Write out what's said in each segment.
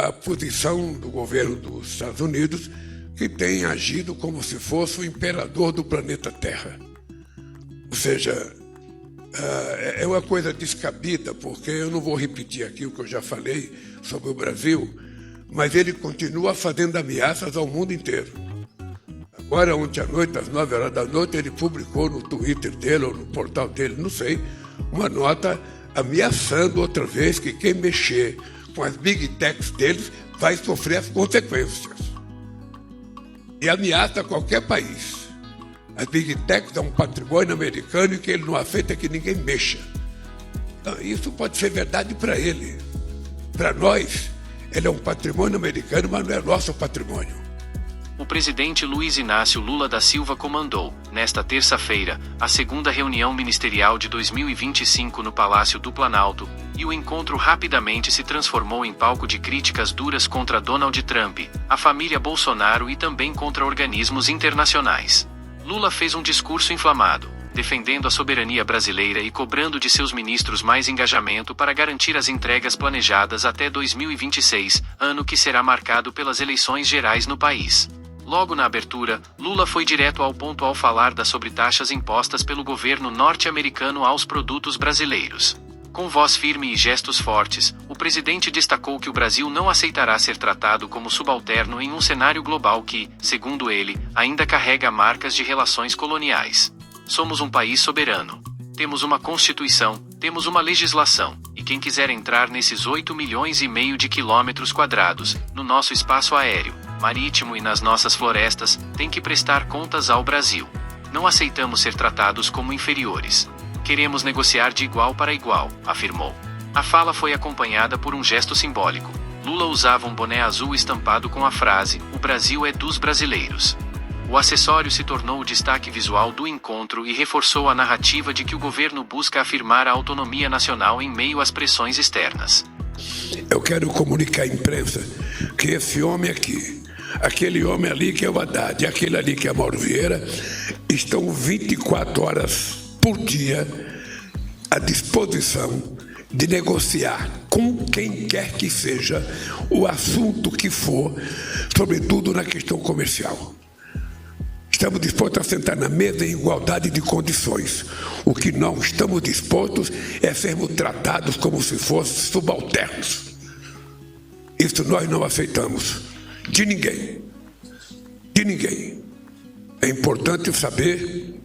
a posição do governo dos Estados Unidos, que tem agido como se fosse o imperador do planeta Terra. Ou seja, é uma coisa descabida, porque eu não vou repetir aqui o que eu já falei sobre o Brasil, mas ele continua fazendo ameaças ao mundo inteiro. Agora, ontem à noite, às 9 horas da noite, ele publicou no Twitter dele ou no portal dele, não sei, uma nota ameaçando outra vez que quem mexer com as big techs deles vai sofrer as consequências. E ameaça qualquer país. As big techs são um patrimônio americano e que ele não aceita que ninguém mexa. Então, isso pode ser verdade para ele. Para nós, ele é um patrimônio americano, mas não é nosso patrimônio. O presidente Luiz Inácio Lula da Silva comandou, nesta terça-feira, a segunda reunião ministerial de 2025 no Palácio do Planalto, e o encontro rapidamente se transformou em palco de críticas duras contra Donald Trump, a família Bolsonaro e também contra organismos internacionais. Lula fez um discurso inflamado, defendendo a soberania brasileira e cobrando de seus ministros mais engajamento para garantir as entregas planejadas até 2026, ano que será marcado pelas eleições gerais no país. Logo na abertura, Lula foi direto ao ponto ao falar das sobretaxas impostas pelo governo norte-americano aos produtos brasileiros. Com voz firme e gestos fortes, o presidente destacou que o Brasil não aceitará ser tratado como subalterno em um cenário global que, segundo ele, ainda carrega marcas de relações coloniais. Somos um país soberano. Temos uma Constituição, temos uma legislação, e quem quiser entrar nesses 8,5 milhões de quilômetros quadrados, no nosso espaço aéreo, marítimo e nas nossas florestas, tem que prestar contas ao Brasil. Não aceitamos ser tratados como inferiores. Queremos negociar de igual para igual, afirmou. A fala foi acompanhada por um gesto simbólico. Lula usava um boné azul estampado com a frase: "O Brasil é dos brasileiros". O acessório se tornou o destaque visual do encontro e reforçou a narrativa de que o governo busca afirmar a autonomia nacional em meio às pressões externas. Eu quero comunicar à imprensa que esse homem aqui, aquele homem ali que é o Haddad e aquele ali que é Mauro Vieira, estão 24 horas por dia à disposição de negociar com quem quer que seja o assunto que for, sobretudo na questão comercial. Estamos dispostos a sentar na mesa em igualdade de condições. O que não estamos dispostos é sermos tratados como se fossem subalternos. Isso nós não aceitamos. De ninguém. De ninguém. É importante saber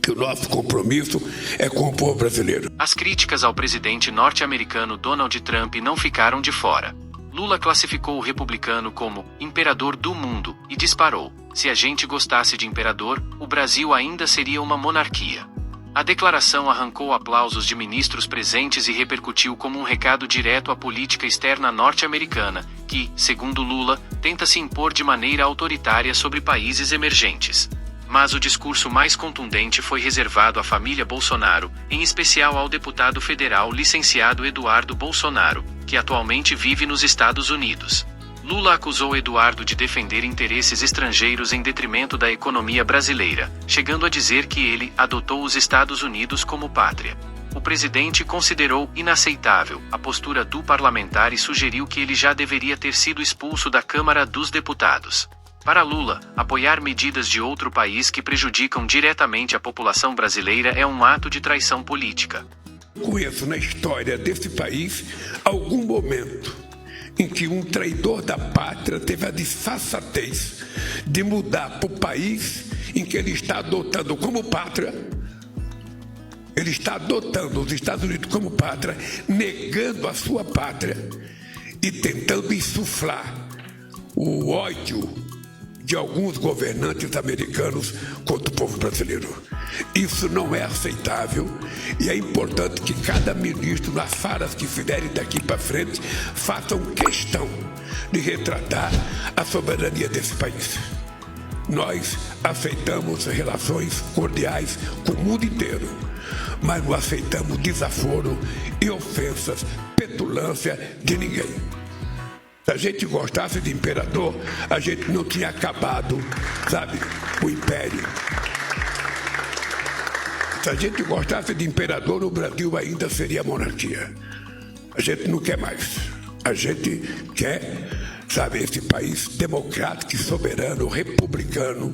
que o nosso compromisso é com o povo brasileiro. As críticas ao presidente norte-americano Donald Trump não ficaram de fora. Lula classificou o republicano como imperador do mundo e disparou: se a gente gostasse de imperador, o Brasil ainda seria uma monarquia. A declaração arrancou aplausos de ministros presentes e repercutiu como um recado direto à política externa norte-americana, que, segundo Lula, tenta se impor de maneira autoritária sobre países emergentes. Mas o discurso mais contundente foi reservado à família Bolsonaro, em especial ao deputado federal licenciado Eduardo Bolsonaro, que atualmente vive nos Estados Unidos. Lula acusou Eduardo de defender interesses estrangeiros em detrimento da economia brasileira, chegando a dizer que ele adotou os Estados Unidos como pátria. O presidente considerou inaceitável a postura do parlamentar e sugeriu que ele já deveria ter sido expulso da Câmara dos Deputados. Para Lula, apoiar medidas de outro país que prejudicam diretamente a população brasileira é um ato de traição política. Conheço na história desse país algum momento em que um traidor da pátria teve a disfarçatez de mudar para o país em que ele está adotando como pátria. Ele está adotando os Estados Unidos como pátria, negando a sua pátria e tentando insuflar o ódio de alguns governantes americanos contra o povo brasileiro. Isso não é aceitável e é importante que cada ministro, nas falas que fizerem daqui para frente, façam questão de retratar a soberania desse país. Nós aceitamos relações cordiais com o mundo inteiro, mas não aceitamos desaforo e ofensas, petulância de ninguém. Se a gente gostasse de imperador, a gente não tinha acabado, sabe, o império. Se a gente gostasse de imperador, o Brasil ainda seria monarquia. A gente não quer mais. A gente quer, sabe, esse país democrático e soberano, republicano,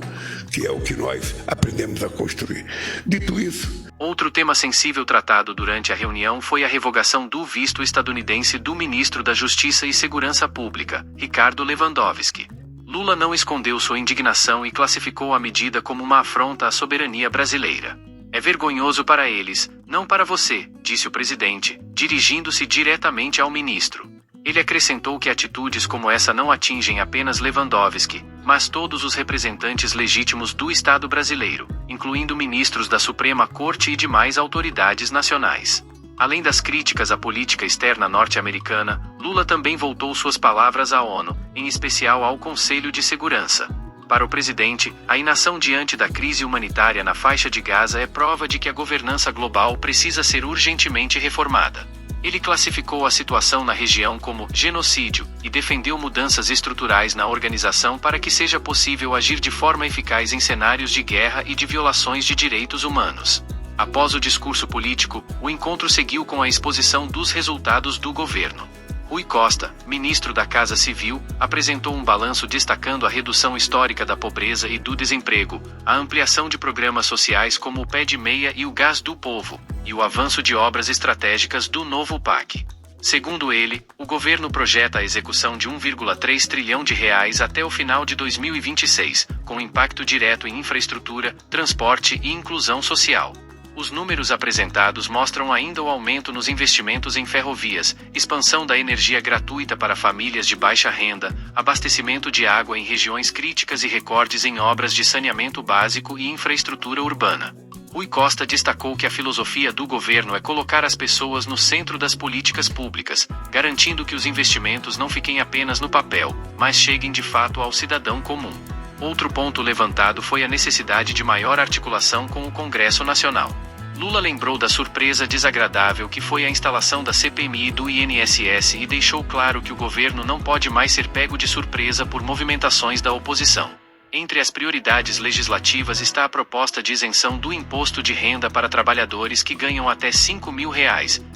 que é o que nós aprendemos a construir. Dito isso... Outro tema sensível tratado durante a reunião foi a revogação do visto estadunidense do ministro da Justiça e Segurança Pública, Ricardo Lewandowski. Lula não escondeu sua indignação e classificou a medida como uma afronta à soberania brasileira. É vergonhoso para eles, não para você, disse o presidente, dirigindo-se diretamente ao ministro. Ele acrescentou que atitudes como essa não atingem apenas Lewandowski, mas todos os representantes legítimos do Estado brasileiro, incluindo ministros da Suprema Corte e demais autoridades nacionais. Além das críticas à política externa norte-americana, Lula também voltou suas palavras à ONU, em especial ao Conselho de Segurança. Para o presidente, a inação diante da crise humanitária na faixa de Gaza é prova de que a governança global precisa ser urgentemente reformada. Ele classificou a situação na região como genocídio e defendeu mudanças estruturais na organização para que seja possível agir de forma eficaz em cenários de guerra e de violações de direitos humanos. Após o discurso político, o encontro seguiu com a exposição dos resultados do governo. Rui Costa, ministro da Casa Civil, apresentou um balanço destacando a redução histórica da pobreza e do desemprego, a ampliação de programas sociais como o Pé de Meia e o Gás do Povo, e o avanço de obras estratégicas do novo PAC. Segundo ele, o governo projeta a execução de 1,3 trilhão de reais até o final de 2026, com impacto direto em infraestrutura, transporte e inclusão social. Os números apresentados mostram ainda o aumento nos investimentos em ferrovias, expansão da energia gratuita para famílias de baixa renda, abastecimento de água em regiões críticas e recordes em obras de saneamento básico e infraestrutura urbana. Rui Costa destacou que a filosofia do governo é colocar as pessoas no centro das políticas públicas, garantindo que os investimentos não fiquem apenas no papel, mas cheguem de fato ao cidadão comum. Outro ponto levantado foi a necessidade de maior articulação com o Congresso Nacional. Lula lembrou da surpresa desagradável que foi a instalação da CPMI e do INSS e deixou claro que o governo não pode mais ser pego de surpresa por movimentações da oposição. Entre as prioridades legislativas está a proposta de isenção do imposto de renda para trabalhadores que ganham até R$5 mil,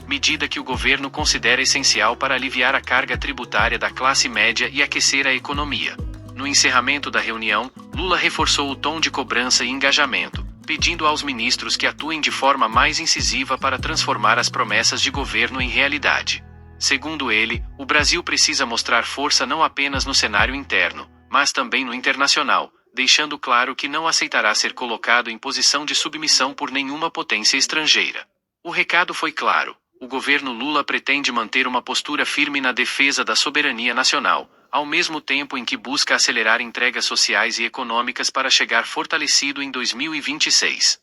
medida que o governo considera essencial para aliviar a carga tributária da classe média e aquecer a economia. No encerramento da reunião, Lula reforçou o tom de cobrança e engajamento, pedindo aos ministros que atuem de forma mais incisiva para transformar as promessas de governo em realidade. Segundo ele, o Brasil precisa mostrar força não apenas no cenário interno, mas também no internacional, deixando claro que não aceitará ser colocado em posição de submissão por nenhuma potência estrangeira. O recado foi claro: o governo Lula pretende manter uma postura firme na defesa da soberania nacional, ao mesmo tempo em que busca acelerar entregas sociais e econômicas para chegar fortalecido em 2026.